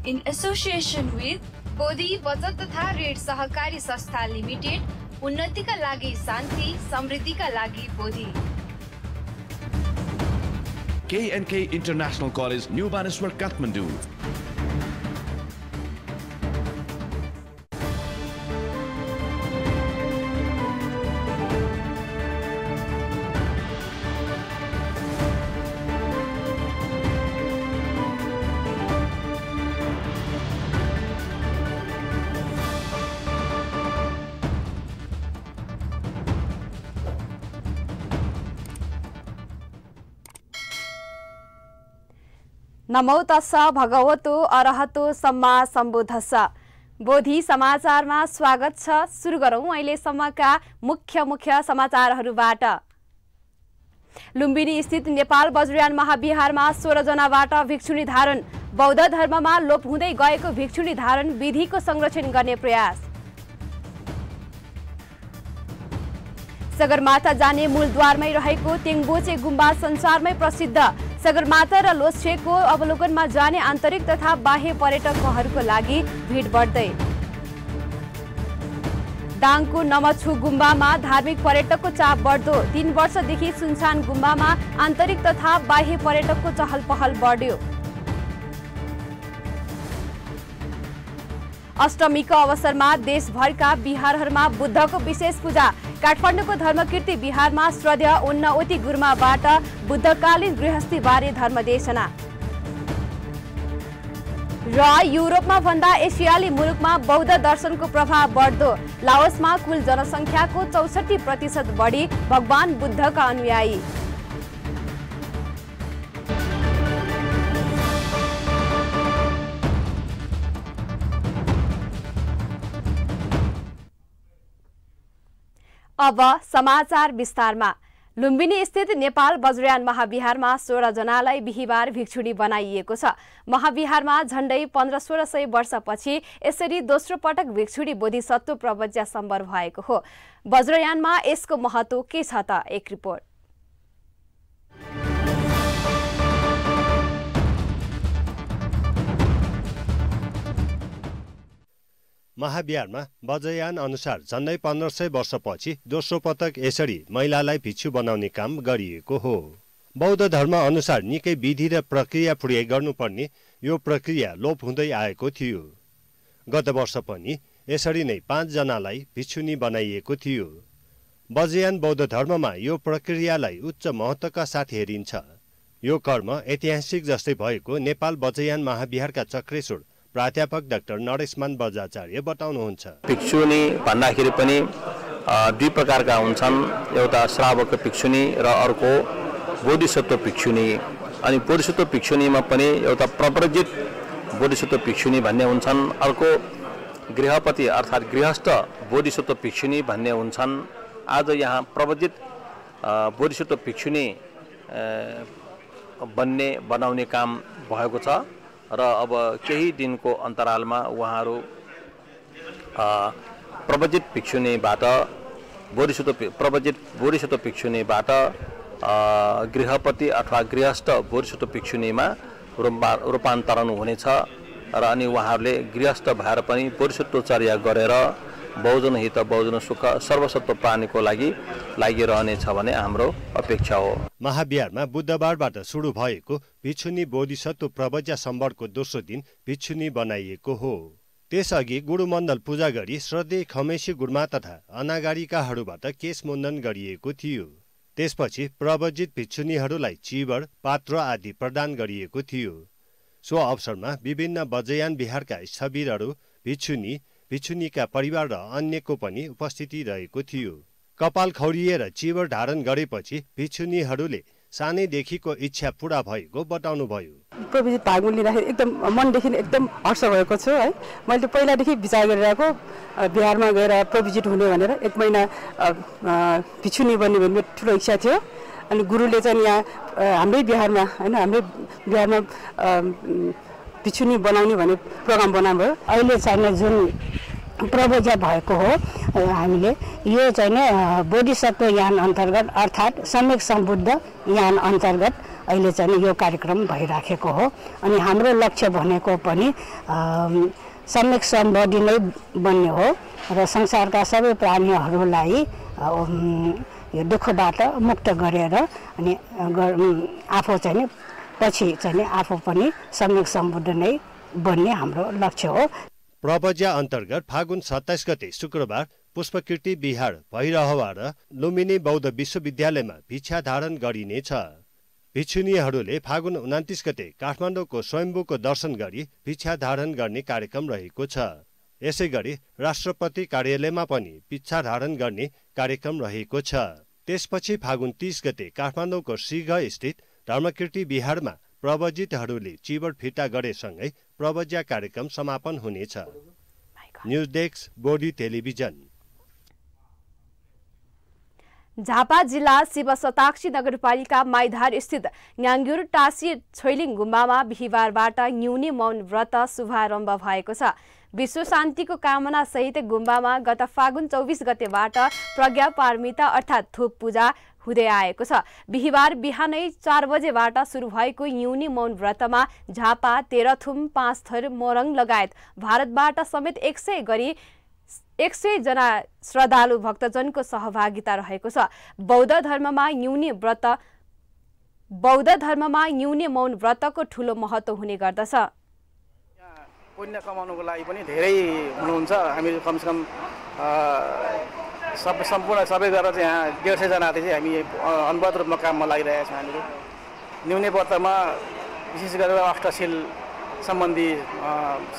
in association with Bodhi बचत तथा ऋण सहकारी संस्था लिमिटेड, उन्नतिका लागि शान्ति, समृद्धिका लागि Bodhi. K&K International College, New Baneswar, Kathmandu. नमो तस्स भगवतो अरहतो सम्मा सम्बुद्धस्स। बोधी समाचारमा स्वागत छ। सुरु गरौं अहिलेसम्मका मुख्य समाचारहरूबाट। लुम्बिनी स्थित नेपाल वज्रयान महाविहारमा 16 जनाबाट भिक्षुणी धारण। बौद्ध धर्ममा लोप हुँदै गएको भिक्षुणी धारण विधिको संरक्षण गर्ने प्रयास। सगरमाथा जाने मूलद्वारमै रहेको तेङबोचे गुम्बा संसारमै प्रसिद्ध। सगरमाथा र लोछेको अवलोकनमा जाने आन्तरिक तथा बाह्य पर्यटकहरूको लागि भिड बढ्दै। दाङको नमछु गुम्बामा धार्मिक पर्यटकको चाप बढ्दो। 3 वर्षदेखि सुनसान गुम्बामा आन्तरिक तथा बाह्य पर्यटकको चहल पहल बढ्यो। अष्टमीको अवसरमा देशभरका बिहारहरूमा बुद्धको विशेष पूजा। काठमाडौँको धर्मकीर्ति बिहारमा श्रद्धेय उन्नवती गुरुमाबाट बुद्धकालीन गृहस्थीबारे धर्मदेशना। र युरोपमा भन्दा एसियाली मुलुकमा बौद्ध दर्शनको प्रभाव बढ्दो। लाओसमा कुल जनसङ्ख्याको 64% बढी भगवान बुद्धका अनुयायी। अब समाचार विस्तारमा। लुम्बिनी स्थित नेपाल वज्रयान महाविहारमा 16 जनालाई बिहिबार भिक्षुणी बनाइएको छ। महाविहारमा झण्डै 1500-1600 वर्षपछि यसरी दोस्रो पटक भिक्षुणी बोधिसत्व प्रवज्या सम्भव भएको हो। वज्रयानमा यसको महत्व के छ त? एक रिपोर्ट। महाविहारमा वज्रयान अनुसार झन्डै 1500 वर्षपछि दोस्रो पटक यसरी महिलालाई भिक्षु बनाउने काम गरिएको हो। बौद्ध धर्म अनुसार निकै विधि र प्रक्रिया पुर्याइ गर्नुपर्ने यो प्रक्रिया लोप हुँदै आएको थियो। गत वर्ष पनि यसरी नै 5 जनालाई भिक्षुणी बनाइएको थियो। वज्रयान बौद्ध धर्ममा यो प्रक्रियालाई उच्च महत्त्वका साथ हेरिन्छ। यो कर्म ऐतिहासिक जस्तै भएको नेपाल वज्रयान महाविहारका चक्रेश्वर प्राध्यापक डाक्टर नरेशमान बजाचार्य बताउनुहुन्छ। भिक्षुणी भन्दाखेरि पनि 2 प्रकारका हुन्छन्। एउटा श्रावक भिक्षुणी र अर्को बोधिसत्व भिक्षुणी। अनि बोधिसत्व भिक्षुणीमा पनि एउटा प्रव्रजित बोधिसत्व भिक्षुणी भन्ने हुन्छन्, अर्को गृहपति अर्थात् गृहस्थ बोधिसत्व भिक्षुणी भन्ने हुन्छन्। आज यहाँ प्रव्रजित बोधिसत्व भिक्षुणी बनाउने काम भएको छ र अब केही दिनको अन्तरालमा उहाँहरू प्रव्रजित भिक्षुणीबाट बोधिसत्व भिक्षुणीबाट गृहपति अथवा गृहस्थ बोधिसत्व भिक्षुणीमा रूपान्तरण हुनेछ र अनि उहाँहरूले गृहस्थ भएर पनि बोधिसत्वचर्या गरेर बहुजन हित बहुजन सुख सर्वसत्व प्राणीको लागि लागिरहनेछ भन्ने हाम्रो अपेक्षा हो। महाविहारमा बुधबारबाट सुरु भएको भिक्षुणी बोधिसत्व प्रवज्या सम्बरको दोस्रो दिन भिक्षुणी बनाइएको हो। त्यसअघि गुरुमण्डल पूजा गरी श्रद्धेय खमेसी गुरुमा तथा अनागारिकाहरूबाट केश मुण्डन गरिएको थियो। त्यसपछि प्रवजित भिक्षुणीहरूलाई चिवर, पात्र आदि प्रदान गरिएको थियो। सो अवसरमा विभिन्न वज्रयान विहारका स्थविरहरू, भिक्षुणीका परिवार र अन्यको पनि उपस्थिति रहेको थियो। कपाल खौरिएर चिवर धारण गरेपछि भिक्षुणीहरूले सानैदेखिको इच्छा पूरा भएको बताउनुभयो। प्रविधित भाग लिँदाखेरि एकदम मनदेखि एकदम हर्ष भएको छु है। मैले पहिलादेखि विचार गरिरहेको बिहारमा गएर प्रविजित हुने भनेर 1 महिना भिक्षुणी बन्ने भन्ने ठुलो इच्छा थियो। अनि गुरुले चाहिँ यहाँ हाम्रै बिहारमा हैन हाम्रै बिहारमा भिक्षुणी बनाउने भन्ने प्रोग्राम बनाउनुभयो। अहिले चाहिँ जुन प्रवज्या भएको हो हामीले यो चाहिँ बोधिसत्व यान अन्तर्गत अर्थात् सम्यक सम्बुद्ध यान अन्तर्गत अहिले चाहिँ यो कार्यक्रम भइराखेको हो। अनि हाम्रो लक्ष्य भनेको पनि सम्यक समबडी नै बन्ने हो र संसारका सबै प्राणीहरूलाई यो दुःखबाट मुक्त गरेर अनि आफू चाहिँ पछि चाहिँ आफू पनि सम्यक समबडी नै बन्ने हाम्रो लक्ष्य हो। प्रवज्या अन्तर्गत फागुन 27 गते शुक्रबार पुष्पकीर्ति विहार भैरहवा र लुम्बिनी बौद्ध विश्वविद्यालयमा भिक्षा धारण गरिनेछ। भिक्षुनीहरूले फागुन 29 गते काठमाडौँको स्वयम्भूको दर्शन गरी भिक्षा धारण गर्ने कार्यक्रम रहेको छ। यसै गरी राष्ट्रपति कार्यालयमा पनि भिक्षा धारण गर्ने कार्यक्रम रहेको छ। त्यसपछि फागुन 30 गते काठमाडौँको श्रीगृह स्थित धर्मकीर्ति विहारमा प्रवजितहरूले चिबर फिर्ता गरेसँगै प्रवज्या कार्यक्रम समापन हुनेछ। न्युज डेस्क बोडी टेलिभिजन। झापा जिल्ला शिवशताक्षी नगरपालिका माइधार स्थित न्याङ्ग्युर टासी छैलिङ गुम्बामा बिहिबारबाट न्यूनी मौन व्रत शुभारम्भ भएको छ। विश्व शान्तिको कामना सहित गुम्बामा गत फागुन 24 गतेबाट प्रज्ञा पारमिता अर्थात् थुप पूजा हुँदै आएको छ। बिहिबार बिहानै 4 बजेबाट सुरु भएको न्यूनी मौन व्रतमा झापा, तेह्रथुम, पाँचथर, मोरङ लगायत भारतबाट समेत 100 जना श्रद्धालु भक्तजनको सहभागिता रहेको छ। बौद्ध धर्ममा न्यूनी मौन व्रतको ठूलो महत्त्व हुने गर्दछ। पुण्य कमाउनुको लागि पनि धेरै हुनुहुन्छ। हामी कमसेकम सम्पूर्ण सबै गरेर चाहिँ यहाँ 150 जना चाहिँ हामी अनवरत रूपमा काममा लागिरहेका छौँ। हामीले न्यूने व्रतमा विशेष गरेर अष्टशील सम्बन्धी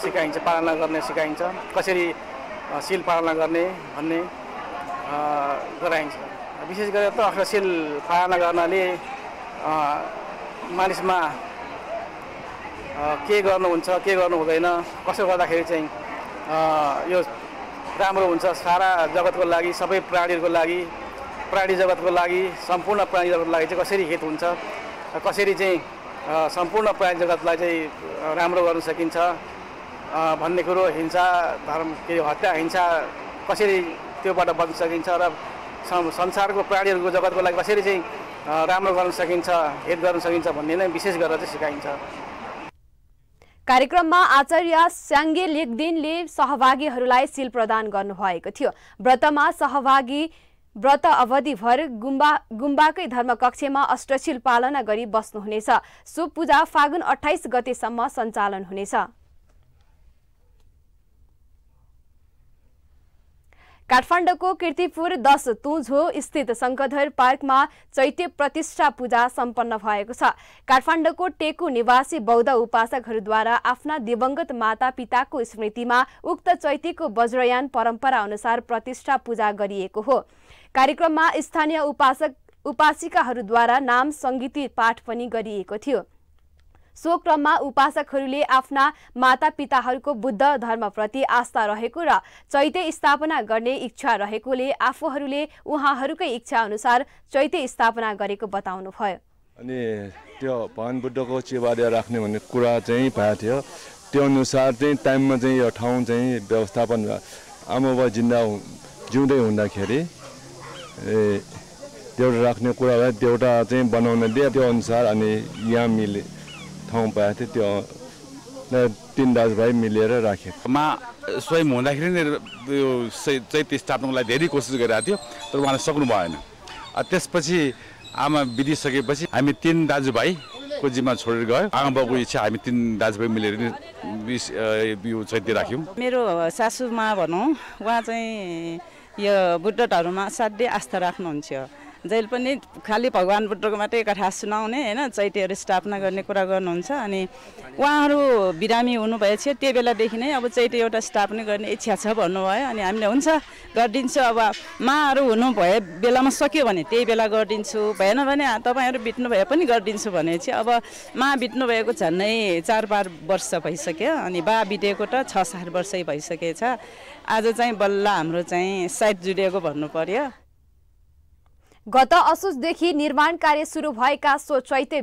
सिकाइन्छ, पालना गर्ने सिकाइन्छ, कसरी शील पालना गर्ने भन्ने गराइन्छ। विशेष गरेर त अष्टशील पालना गर्नाले मानिसमा के गर्नुहुन्छ के गर्नु हुँदैन, कसो गर्दाखेरि चाहिँ यो राम्रो हुन्छ सारा जगतको लागि, सबै प्राणीहरूको लागि, प्राणी जगतको लागि, सम्पूर्ण प्राणी जगतको लागि चाहिँ कसरी हित हुन्छ, कसरी चाहिँ सम्पूर्ण प्राणी जगतलाई चाहिँ राम्रो गर्न सकिन्छ भन्ने कुरो, हिंसा धर्म के हत्या हिंसा कसरी त्योबाट बच्न सकिन्छ र संसारको प्राणीहरूको जगतको लागि कसरी चाहिँ राम्रो गर्न सकिन्छ, हित गर्न सकिन्छ भन्ने नै विशेष गरेर चाहिँ सिकाइन्छ। कार्यक्रममा आचार्य स्याङ्गे लेग्देनले सहभागीहरूलाई सील प्रदान गर्नुभएको थियो। व्रत अवधिभर गुम्बाकै धर्मकक्षमा अष्टशील पालना गरी बस्नुहुनेछ। सो पूजा फागुन 28 गतेसम्म सञ्चालन हुनेछ। काठमाडौँको कीर्तिपुर 10 तुझो स्थित शङ्करधर पार्कमा चैत्य प्रतिष्ठा पूजा सम्पन्न भएको छ। काठमाडौँको टेकु निवासी बौद्ध उपासकहरूद्वारा आफ्ना दिवंगत माता पिताको स्मृतिमा उक्त चैत्यको वज्रयान परम्परा अनुसार प्रतिष्ठा पूजा गरिएको हो। कार्यक्रममा स्थानीय उपासिकाहरूद्वारा नाम सङ्गीती पाठ पनि गरिएको थियो। सो क्रममा उपासकहरूले आफ्ना मातापिताहरूको बुद्ध धर्मप्रति आस्था रहेको र चैत्य स्थापना गर्ने इच्छा रहेकोले आफूहरूले उहाँहरूकै इच्छा अनुसार चैत्य स्थापना गरेको बताउनुभयो। अनि त्यो भगवान बुद्धको चिबारे राख्ने भन्ने कुरा चाहिँ भएको थियो। त्यो अनुसार चाहिँ टाइममा चाहिँ यो ठाउँ चाहिँ व्यवस्थापन आमाबा जिउँदै हुँदाखेरि देउटा राख्ने कुरा भयो। देउटा चाहिँ बनाउन दिए त्यो अनुसार अनि यहाँ मिले ठाउँ पाएको थियो। त्यो 3 दाजुभाइ मिलेर राखे। स्वयं हुँदाखेरि नै यो चैत्य स्थापनाको लागि धेरै कोसिस गरिरहेको थियो, तर उहाँले सक्नु भएन। त्यसपछि आमा बितिसकेपछि हामी 3 दाजुभाइको जिम्मा छोडेर गयो। आमा बाबुको इच्छा हामी 3 दाजुभाइ मिलेर यो चैत्य राख्यौँ। मेरो सासूमा भनौँ, उहाँ चाहिँ यो बुद्ध धर्ममा असाध्यै आस्था राख्नुहुन्छ। जहिले पनि खालि भगवान् बुद्धको मात्रै कथा सुनाउने होइन, चैत्यहरू स्थापना गर्ने कुरा गर्नुहुन्छ। अनि उहाँहरू बिरामी हुनुभएको थियो, त्यो बेलादेखि नै अब चैत्य एउटा स्थापना गर्ने इच्छा छ भन्नुभयो। अनि हामीले हुन्छ गरिदिन्छु, अब माहरू हुनुभए बेलामा सक्यो भने त्यही बेला गरिदिन्छु, भएन भने तपाईँहरू बित्नु भए पनि गरिदिन्छु भने चाहिँ अब मा बित्नु भएको झन्नै 4-5 वर्ष भइसक्यो। अनि बा बितेको त 6-7 वर्षै भइसकेछ। आज चाहिँ बल्ल हाम्रो चाहिँ साइट जुडिएको भन्नु पर्यो। गत असोजदेखि निर्माण कार्य सुरु भएका सो चैत्य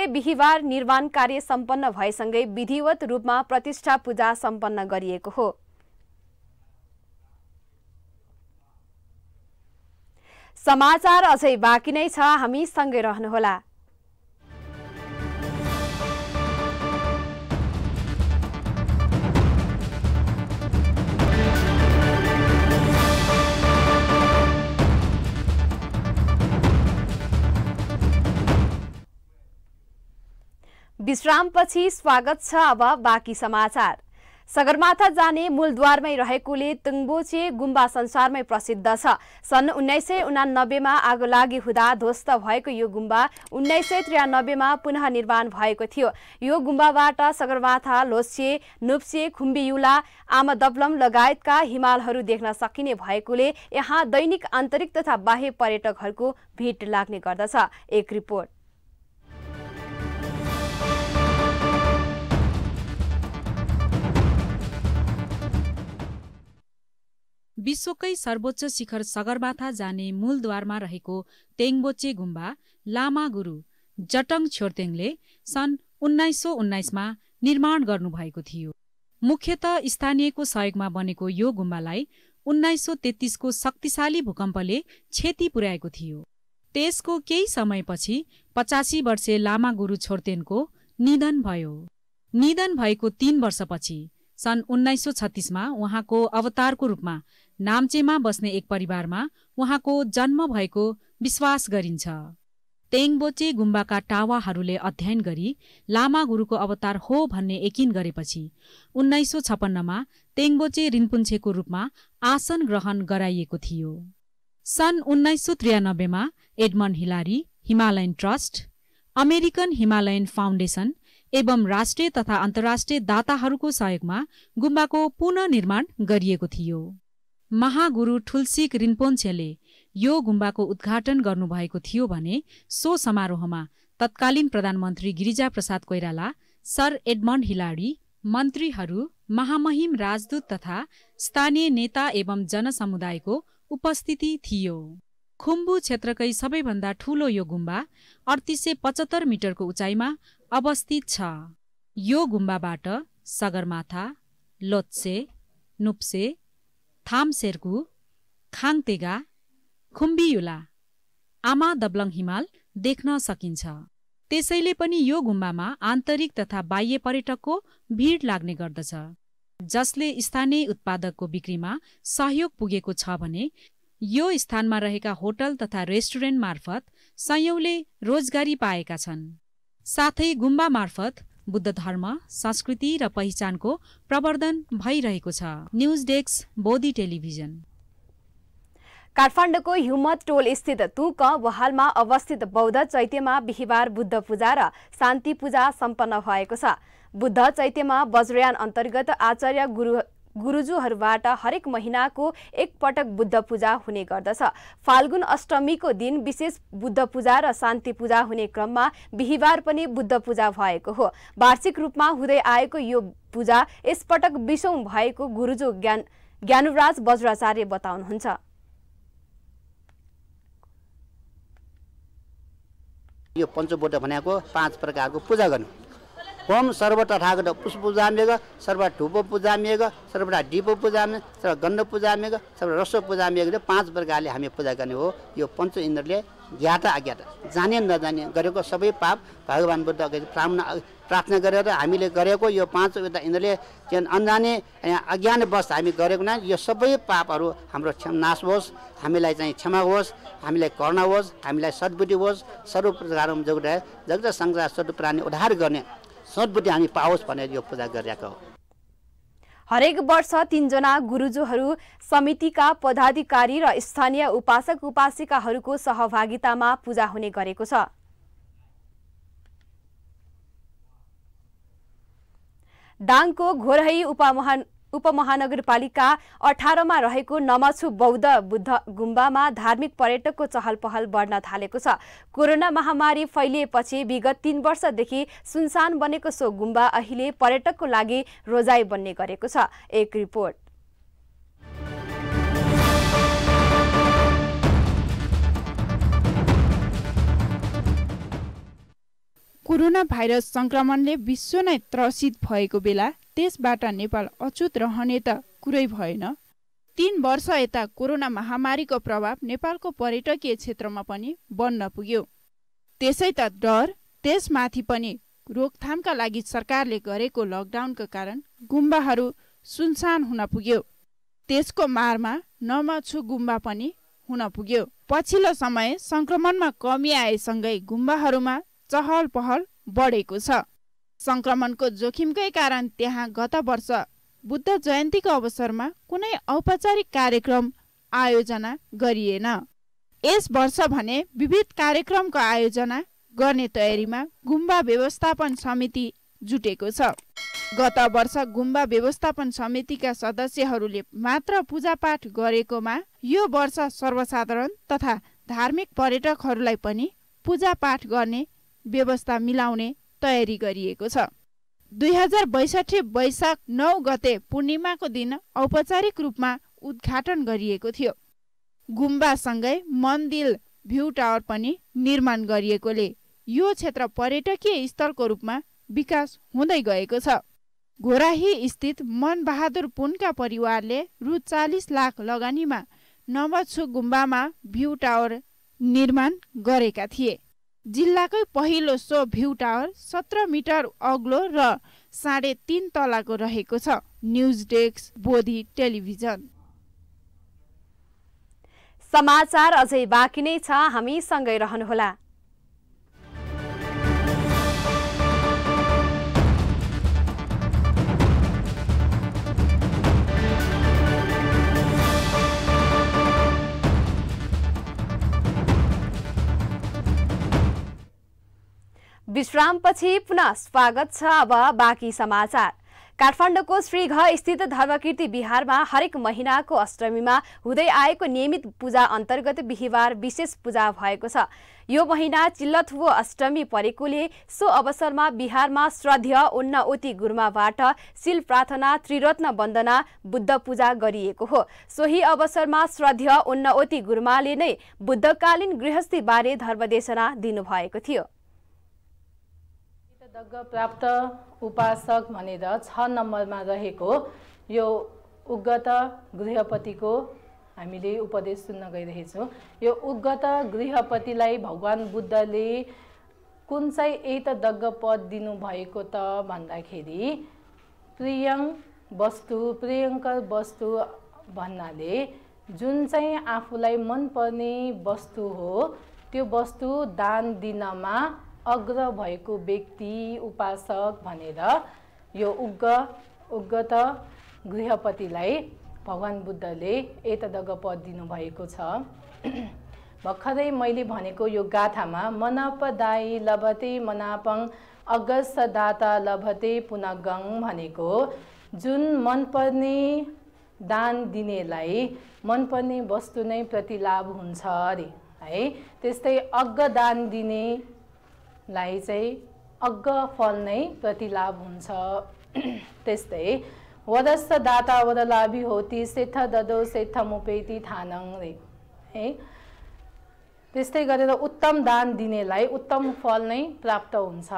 बिहिबार निर्माण कार्य सम्पन्न भएसँगै विधिवत रूपमा प्रतिष्ठा पूजा सम्पन्न गरिएको हो। समाचार अझै बाँकी नै छ, हामी सँगै रहनुहोला। विश्रामपछि स्वागत छ। अब बाँकी समाचार। सगरमाथा जाने मूलद्वारमै रहेकोले तुङबोचे गुम्बा संसारमै प्रसिद्ध छ। सन् 1989 मा आगो लागि हुँदा ध्वस्त भएको यो गुम्बा 1993 मा पुनः निर्माण भएको थियो। यो गुम्बाबाट सगरमाथा, लोच्छे, नुप्से, खुम्बीयुला, आमादब्लम लगायतका हिमालहरू देख्न सकिने भएकोले यहाँ दैनिक आन्तरिक तथा बाह्य पर्यटकहरूको भिड लाग्ने गर्दछ। एक रिपोर्ट। विश्वकै सर्वोच्च शिखर सगरमाथा जाने मूलद्वारमा रहेको तेङबोचे गुम्बा लामा गुरु जटङ छोर्तेङले सन् 1919 मा निर्माण गर्नुभएको थियो। मुख्यतः स्थानीयको सहयोगमा बनेको यो गुम्बालाई 1933 को शक्तिशाली भूकम्पले क्षति पुर्याएको थियो। त्यसको केही समयपछि 85 वर्षीय लामा गुरु छोर्तेनको निधन भयो। निधन भएको 3 वर्षपछि सन् 1936 मा उहाँको अवतारको रूपमा नाम्चेमा बस्ने एक परिवारमा उहाँको जन्म भएको विश्वास गरिन्छ। तेङबोचे गुम्बाका टावाहरूले अध्ययन गरी लामा गुरुको अवतार हो भन्ने यकिन गरेपछि 1956 मा तेङबोचे रिन्पुन्छेको रूपमा आसन ग्रहण गराइएको थियो। सन् 1993 मा Edmund Hilari, Himalayan trust, American Himalayan foundation एवं राष्ट्रिय तथा अन्तर्राष्ट्रिय दाताहरूको सहयोगमा गुम्बाको पुनर्निर्माण गरिएको थियो। महागुरु ठुल्सिक रिन्पोन्छेले यो गुम्बाको उद्घाटन गर्नुभएको थियो भने सो समारोहमा तत्कालीन प्रधानमन्त्री गिरिजा प्रसाद कोइराला, सर एडमन्ड हिलारी, मन्त्रीहरू, महामहिम राजदूत तथा स्थानीय नेता एवं जनसमुदायको उपस्थिति थियो। खुम्बु क्षेत्रकै सबैभन्दा ठूलो यो गुम्बा 3875 मिटरको उचाइमा अवस्थित छ। यो गुम्बाबाट सगरमाथा, लोच्छे, नुप्से, थामसेरकु, खाङतेगा, खुम्बीयुला, आमादब्लङ हिमाल देख्न सकिन्छ। त्यसैले पनि यो गुम्बामा आन्तरिक तथा बाह्य पर्यटकको भिड लाग्ने गर्दछ, जसले स्थानीय उत्पादकको बिक्रीमा सहयोग पुगेको छ भने यो स्थानमा रहेका होटल तथा रेस्टुरेन्ट मार्फत सयौंले रोजगारी पाएका छन्। साथै गुम्बा मार्फत बुद्ध धर्म, संस्कृति र पहिचानको प्रवर्धन भइरहेको छ। News desk, Bodhi television. काठमाडौँको हिम्मत टोल स्थित तुक वहालमा अवस्थित बौद्ध चैत्यमा बिहिबार बुद्ध पूजा र शान्ति पूजा सम्पन्न भएको छ। बुद्ध चैत्यमा वज्रयान अन्तर्गत आचार्य गुरुजुहरूबाट हरेक महिनाको एक पटक बुद्ध पूजा हुने गर्दछ। फाल्गुन अष्टमीको दिन विशेष बुद्ध पूजा र शान्ति पूजा हुने क्रममा बिहिबार पनि बुद्ध पूजा भएको हो। वार्षिक रूपमा हुँदै आएको यो पूजा यसपटक 20औं भएको गुरुजु ज्ञानुराज वज्राचार्य बताउनुहुन्छ। यो पञ्चबोध भनेको 5 प्रकारको पूजा गर्नु। ओम सर्व तथागत पुष्प पूजामेग, सर्व धूप पूजामेग, सर्व दीप पूजामेग, सर्व गन्ध पूजामेग, सर्व रस पूजामेग, 5 प्रकारले हामी पूजा गर्ने हो। यो पञ्च इन्द्रले ज्ञात अज्ञात, जाने नजाने गरेको सबै पाप भगवान बुद्धको प्रार्थना गरेर हामीले गरेको यो 5 इन्द्रले अनजाने अज्ञानवश हामी गरेको न यो सबै पापहरू हाम्रो नाश होस्, हामीलाई चाहिँ क्षमा होस्, हामीलाई करुणा होस्, हामीलाई सद्बुद्धि होस्, सर्व प्रकारमा जगत संसार सबै प्राणी उद्धार गर्ने सद्बुद्धि हामी पाओस् भनेर यो पूजा गरिरहेको हो। हरेक वर्ष 3 जना गुरुजुहरू, समितिका पदाधिकारी र स्थानीय उपासक उपासिकाहरूको सहभागितामा पूजा हुने गरेको छ। दाङको घोरही उपमहानगरपालिका 18 मा रहेको नमछु बौद्ध बुद्ध गुम्बामा धार्मिक पर्यटकको चहल पहल बढ्न थालेको छ। कोरोना महामारी फैलिएपछि विगत 3 वर्षदेखि सुनसान बनेको सो गुम्बा अहिले पर्यटकको लागि रोजाइ बन्ने गरेको छ। एक रिपोर्ट। कोरोना भाइरस संक्रमणले विश्व नै त्रसित भएको बेला त्यसबाट नेपाल अछुत रहने त कुरै भएन। 3 वर्ष यता कोरोना महामारीको प्रभाव नेपालको पर्यटकीय क्षेत्रमा पनि बन्न पुग्यो। त्यसै त डर, त्यसमाथि पनि रोकथामका लागि सरकारले गरेको लकडाउनका कारण गुम्बाहरू सुनसान हुन पुग्यो। त्यसको मारमा नमछु गुम्बा पनि हुन पुग्यो। पछिल्लो समय संक्रमणमा कमी आएसँगै गुम्बाहरूमा चहल पहल बढेको छ। संक्रमणको जोखिमकै कारण त्यहाँ गत वर्ष बुद्ध जयन्तीको अवसरमा कुनै औपचारिक कार्यक्रम आयोजना गरिएन। यस वर्ष भने विविध कार्यक्रमको आयोजना गर्ने तयारीमा गुम्बा व्यवस्थापन समिति जुटेको छ। गत वर्ष गुम्बा व्यवस्थापन समितिका सदस्यहरूले मात्र पूजापाठ गरेकोमा यो वर्ष सर्वसाधारण तथा धार्मिक पर्यटकहरूलाई पनि पूजापाठ गर्ने व्यवस्था मिलाउने तयारी गरिएको छ। 2062 वैशाख 9 गते पूर्णिमाको दिन औपचारिक रूपमा उद्घाटन गरिएको थियो। गुम्बासँगै मन्दिर भ्यू टावर पनि निर्माण गरिएकोले यो क्षेत्र पर्यटकीय स्थलको रूपमा विकास हुँदै गएको छ। घोराही स्थित मन बहादुर पुनका परिवारले रु 40 लाख लगानीमा नवछु गुम्बामा भ्यू टावर निर्माण गरेका थिए। जिल्लाकै पहिलो सो भ्यू टावर 17 मिटर अग्लो र 3.5 तलाको रहेको छ। News desk Bodhi television. समाचार अझै बाँकी नै छ, हामी सँगै रहनुहोला। विश्रामपछि पुनः स्वागत छ। अब बाँकी समाचार। काठमाडौँको श्रीघ स्थित धर्मकीर्ति विहारमा हरेक महिनाको अष्टमीमा हुँदै आएको नियमित पूजा अन्तर्गत बिहिबार विशेष पूजा भएको छ। यो महिना चिल्लथुवो अष्टमी परेकोले सो अवसरमा बिहारमा श्रद्धेय उन्नओती गुरुमाबाट शिल प्रार्थना, त्रिरत्न वन्दना, बुद्ध पूजा गरिएको हो। सोही अवसरमा श्रद्धेय उन्नओती गुरुमाले नै बुद्धकालीन गृहस्थी बारे धर्मदेशना दिनुभएको थियो। दग्ग प्राप्त उपासक भनेर 6 नम्बरमा रहेको यो उद्गत गृहपतिको हामीले उपदेश सुन्न गइरहेछौँ। यो उद्गत गृहपतिलाई भगवान बुद्धले कुन चाहिँ एत दग्ग पद दिनुभएको त भन्दाखेरि प्रियङ्कर वस्तु भन्नाले जुन चाहिँ आफूलाई मनपर्ने वस्तु हो त्यो वस्तु दान दिनमा अग्र भएको व्यक्ति उपासक भनेर यो उद्गत गृहपतिलाई भगवान बुद्धले एतदग्ग पद दिनुभएको छ। भर्खरै मैले भनेको यो गाथामा मनपदायी लभते मनापङ अगस्सदाता लभते पुनगङ भनेको जुन मनपर्ने दान दिनेलाई मनपर्ने वस्तु नै प्रतिलाभ हुन्छ अरे है। त्यस्तै अग्ग दान दिने लाई चाहिँ अग्ग फल नै प्रतिलाभ हुन्छ। त्यस्तै वदस्स दाता वदलाभि होती सेथ ददो सेथ मुपेति थानङ रे है। त्यस्तै गरेर उत्तम दान दिनेलाई उत्तम फल नै प्राप्त हुन्छ।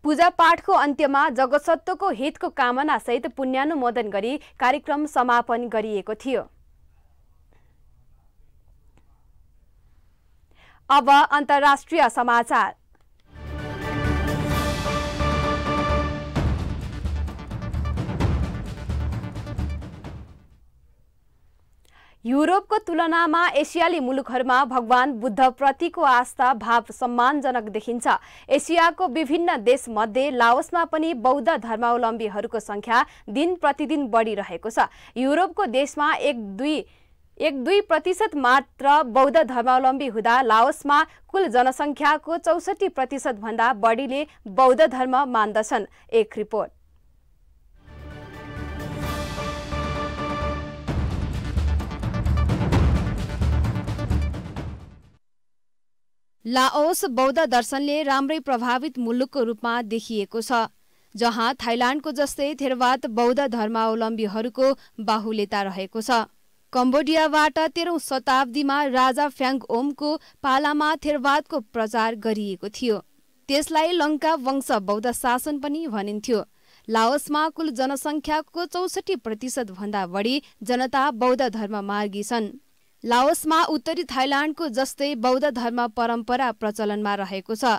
पूजा पाठको अन्त्यमा जगत्सत्वको हितको कामना सहित पुण्यानुमोदन गरी कार्यक्रम समापन गरिएको थियो। अब अन्तर्राष्ट्रिय समाचार। युरोपको तुलनामा एसियाली मुलुकहरूमा भगवान बुद्ध प्रतिको आस्था भाव सम्मानजनक देखिन्छ। एसियाको विभिन्न देशमध्ये लाओसमा पनि बौद्ध धर्मावलम्बीहरूको संख्या दिन प्रतिदिन बढिरहेको छ। युरोपको देशमा 1-2% मात्र बौद्ध धर्मावलम्बी हुँदा लाओसमा कुल जनसङ्ख्याको 64% भन्दा बढीले बौद्ध धर्म मान्दछन्। एक रिपोर्ट। लाओस बौद्ध दर्शनले राम्रै प्रभावित मुलुकको रूपमा देखिएको छ, जहाँ थाइल्याण्डको जस्तै थेरवाद बौद्ध धर्मावलम्बीहरूको बाहुल्यता रहेको छ। कम्बोडियाबाट 13औं शताब्दीमा राजा फ्याङ्गओमको पालामा थेरवादको प्रचार गरिएको थियो। त्यसलाई लङ्का वंश बौद्ध शासन पनि भनिन्थ्यो। लाओसमा कुल जनसङ्ख्याको 64% भन्दा बढी जनता बौद्ध धर्म मार्गी छन्। लाओसमा उत्तरी थाइल्याण्डको जस्तै बौद्ध धर्म परम्परा प्रचलनमा रहेको छ।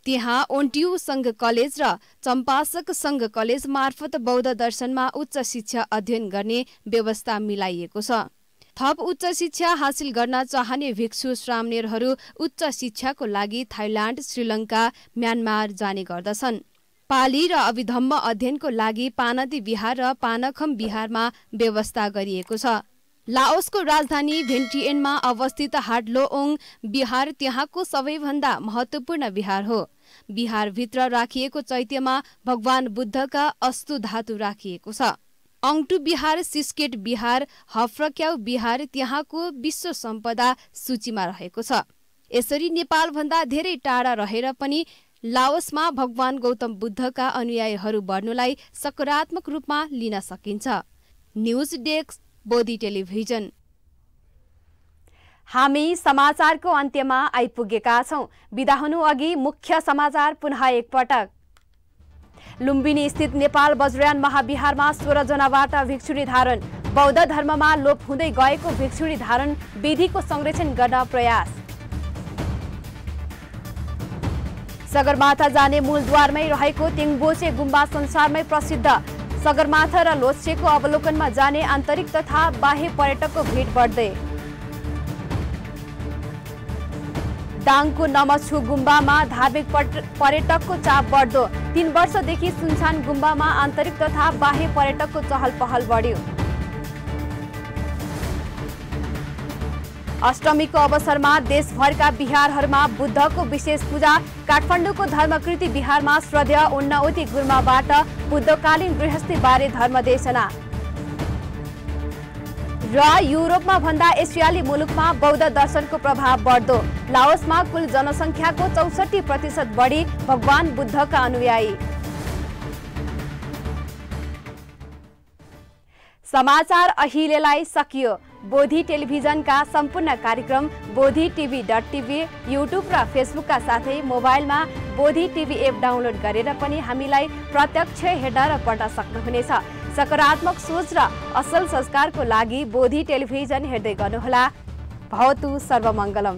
त्यहाँ ओन्टियु संघ कलेज र चम्पासक संघ कलेज मार्फत बौद्ध दर्शनमा उच्च शिक्षा अध्ययन गर्ने व्यवस्था मिलाइएको छ। थप उच्च शिक्षा हासिल गर्न चाहने भिक्षु श्रामणेरहरू उच्च शिक्षाको लागि थाइल्याण्ड, श्रीलङ्का, म्यानमार जाने गर्दछन्। पाली र अभिधम्म अध्ययनको लागि पानदी बिहार र पानखम बिहारमा व्यवस्था गरिएको छ। लाओसको राजधानी भेन्टिएनमा अवस्थित हाटलोओङ बिहार त्यहाँको सबैभन्दा महत्त्वपूर्ण बिहार हो। बिहारभित्र राखिएको चैत्यमा भगवान बुद्धका अस्तु धातु राखिएको छ। अङ्टु बिहार, सिस्केट बिहार, हफ्रक्याउ बिहार त्यहाँको विश्व सम्पदा सूचीमा रहेको छ। यसरी नेपालभन्दा धेरै टाढा रहेर पनि लाओसमा भगवान गौतम बुद्धका अनुयायीहरू बढ्नुलाई सकारात्मक रूपमा लिन सकिन्छ। News desk, Bodhi television. हामी समाचारको अन्त्यमा आइपुगेका छौं। बिदा हुनु अघि मुख्य समाचार पुनः एकपटक। लुम्बिनी स्थित नेपाल वज्रयान महाविहारमा 16 जनाबाट भिक्षुणी धारण। बौद्ध धर्ममा लोप हुँदै गएको भिक्षुणी धारण विधिको संरक्षण गर्न प्रयास। सगरमाथा जाने मूलद्वारमै रहेको तेङबोचे गुम्बा संसारमै प्रसिद्ध। सगरमाथा र लोच्छेको अवलोकनमा जाने आन्तरिक तथा बाह्य पर्यटकको भिड बढ्दै। दाङको नमछु गुम्बामा धार्मिक पर्यटकको चाप बढ्दो। 3 वर्षदेखि सुनसान गुम्बामा आन्तरिक तथा बाह्य पर्यटकको चहल पहल बढ्यो। अष्टमीको अवसरमा देशभरका बिहारहरूमा बुद्धको विशेष पूजा। काठमाडौँको धर्मकृति बिहारमा श्रद्धेय उन्नौती गुरुमाबाट बुद्धकालीन गृहस्थीबारे धर्मदेशना। र युरोपमा भन्दा एसियाली मुलुकमा बौद्ध दर्शनको प्रभाव बढ्दो। लाओसमा कुल जनसङ्ख्याको 64% बढी भगवान बुद्धका अनुयायी। समाचार अहिलेलाई सकियो। बोधी टेलिभिजनका सम्पूर्ण कार्यक्रम bodhitv.tv, युट्युब र फेसबुकका साथै मोबाइलमा बोधी टिभी एप डाउनलोड गरेर पनि हामीलाई प्रत्यक्ष हेर्न र पढ्न सक्नुहुनेछ। सकारात्मक सोच र असल संस्कारको लागि बोधी टेलिभिजन हेर्दै गर्नुहोला। भवतु सर्वमङ्गलम।